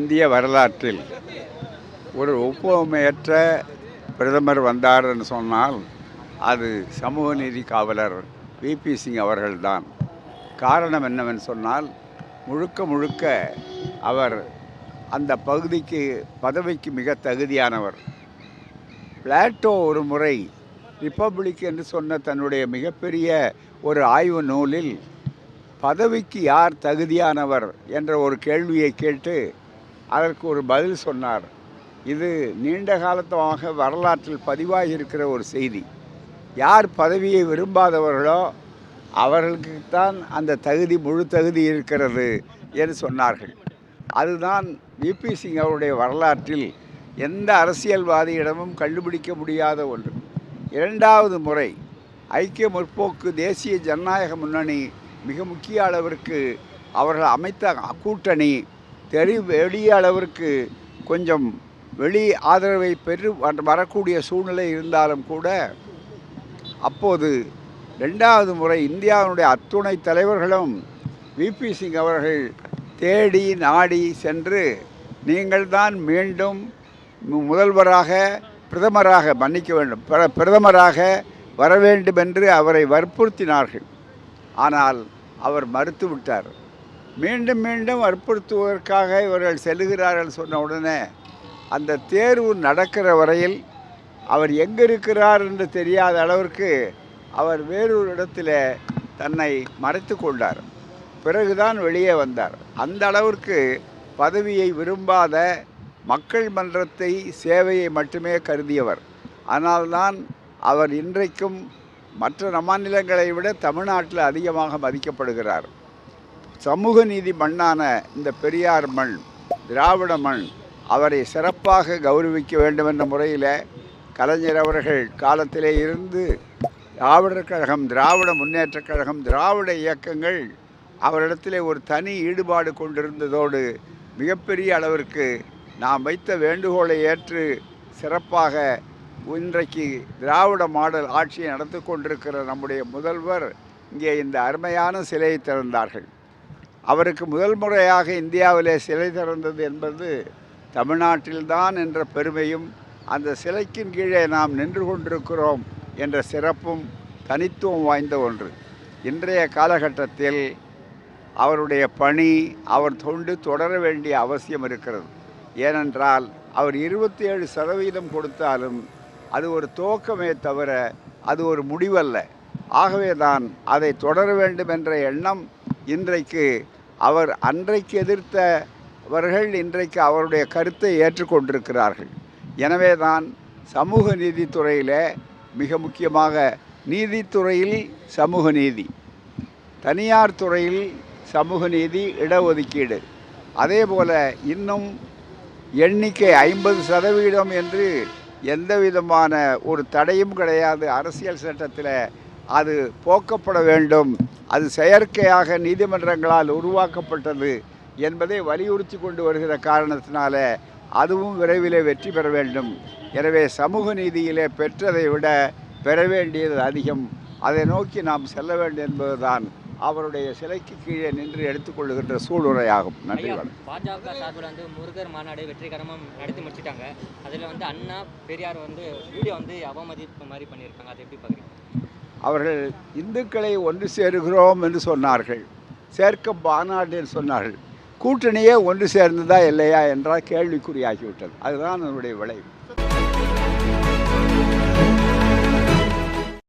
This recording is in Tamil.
இந்திய வரலாற்றில் ஒரு ஒப்புமையற்ற பிரதமர் வந்தார்ன்னு சொன்னால் அது சமூக நீதி காவலர் விபி சிங் அவர்கள்தான். காரணம் என்னவென்று சொன்னால் முழுக்க முழுக்க அவர் அந்த பதவிக்கு மிக தகுதியானவர். பிளாட்டோ ஒரு முறை ரிப்பப்ளிக் என்று சொன்ன தன்னுடைய மிகப்பெரிய ஒரு ஆய்வு நூலில் பதவிக்கு யார் தகுதியானவர் என்ற ஒரு கேள்வியை கேட்டு அதற்கு ஒரு பதில் சொன்னார். இது நீண்ட காலமாக வரலாற்றில் பதிவாகி இருக்கிற ஒரு செய்தி. யார் பதவியை விரும்பாதவர்களோ அவர்களுக்குத்தான் அந்த முழு தகுதி இருக்கிறது என்று சொன்னார்கள். அதுதான் விபி சிங் அவருடைய வரலாற்றில் எந்த அரசியல்வாதியிடமும் கண்டுபிடிக்க முடியாத ஒன்று. இரண்டாவது முறை ஐக்கிய முற்போக்கு தேசிய ஜனநாயக முன்னணி மிக முக்கிய அளவிற்கு அவர்கள் அமைத்த கூட்டணி வெளிய அளவிற்கு கொஞ்சம் வெளி ஆதரவை வரக்கூடிய சூழ்நிலை இருந்தாலும் கூட அப்போது ரெண்டாவது முறை இந்தியாவினுடைய அத்துணை தலைவர்களும் விபி சிங் அவர்கள் தேடி நாடி சென்று நீங்கள்தான் மீண்டும் பிரதமராக வர வேண்டும் என்று அவரை வற்புறுத்தினார்கள். ஆனால் அவர் மறுத்துவிட்டார். மீண்டும் மீண்டும் வற்புறுத்துவதற்காக இவர்கள் செல்லுகிறார்கள் சொன்ன உடனே அந்த தேர்வு நடக்கிற வரையில் அவர் எங்கே இருக்கிறார் என்று தெரியாத அளவிற்கு அவர் வேறொரு இடத்தில் தன்னை மறைத்து கொண்டார். பிறகுதான் வெளியே வந்தார். அந்த அளவிற்கு பதவியை விரும்பாத மக்கள் மன்றத்தை சேவையை மட்டுமே கருதியவர். ஆனால்தான் அவர் இன்றைக்கும் மற்ற மாநிலங்களை விட தமிழ்நாட்டில் அதிகமாக மதிக்கப்படுகிறார். சமூக நீதி மண்ணான இந்த பெரியார் மண், திராவிட மண், அவரை சிறப்பாக கௌரவிக்க வேண்டும் என்ற முறையில் கலைஞர் அவர்கள் காலத்திலே இருந்து திராவிடர் கழகம், திராவிட முன்னேற்றக் கழகம், திராவிட இயக்கங்கள் அவரிடத்திலே ஒரு தனி ஈடுபாடு கொண்டிருந்ததோடு மிகப்பெரிய அளவிற்கு நாம் வைத்த வேண்டுகோளை ஏற்று சிறப்பாக இன்றைக்கு திராவிட மாடல் ஆட்சியை நடத்தி கொண்டிருக்கிற நம்முடைய முதல்வர் இங்கே இந்த அருமையான சிலையை திறந்தார்கள். அவருக்கு முதல் முறையாக இந்தியாவிலே சிலை திறந்தது என்பது தமிழ்நாட்டில்தான் என்ற பெருமையும் அந்த சிலைக்கின் கீழே நாம் நின்று கொண்டிருக்கிறோம் என்ற சிறப்பும் தனித்துவம் வாய்ந்த ஒன்று. இன்றைய காலகட்டத்தில் அவருடைய பணி, அவர் தொண்டு தொடர வேண்டிய அவசியம் இருக்கிறது. ஏனென்றால் அவர் 27% கொடுத்தாலும் அது ஒரு துவக்கமே தவிர அது ஒரு முடிவல்ல. ஆகவே தான் அதை தொடர வேண்டும் என்ற எண்ணம் இன்றைக்கு அவர் அன்றைக்கு எதிர்த்தவர்கள் இன்றைக்கு அவருடைய கருத்தை ஏற்றுக்கொண்டிருக்கிறார்கள். எனவே தான் சமூக நீதித்துறையில் மிக முக்கியமாக நீதித்துறையில் சமூக நீதி, தனியார் துறையில் சமூக நீதி, இடஒதுக்கீடு, அதே போல் இன்னும் எண்ணிக்கை 50% என்று எந்த விதமான ஒரு தடையும் கிடையாது. அரசியல் சட்டத்தில் அது போக்கப்பட வேண்டும். அது செயற்கையாக நீதிமன்றங்களால் உருவாக்கப்பட்டது என்பதை வலியுறுத்தி கொண்டு வருகிற காரணத்தினால அதுவும் விரைவில் வெற்றி பெற வேண்டும். எனவே சமூக நீதியிலே பெற்றதை விட பெற வேண்டியது அதிகம். அதை நோக்கி நாம் செல்ல வேண்டும் என்பதுதான் அவருடைய சிலைக்கு கீழே நின்று எடுத்துக்கொள்ளுகின்ற சூழ்நிலையாகும். நன்றி. பாஜக சார்பில் முருகர் மாநாடு வெற்றிகரமாக நடத்தி முடிச்சிட்டாங்க. அதில் அண்ணா பெரியார் வீடியோ அவமதிப்பு மாதிரி பண்ணியிருக்காங்க. அதை எப்படி பார்க்குறீங்க? அவர்கள் இந்துக்களை ஒன்று சேருகிறோம் என்று சொன்னார்கள், சேர்க்க மாநாடு என்று சொன்னார்கள். கூட்டணியே ஒன்று சேர்ந்ததா இல்லையா என்றால் கேள்விக்குறியாகிவிட்டது. அதுதான் அதனுடைய விளைவு.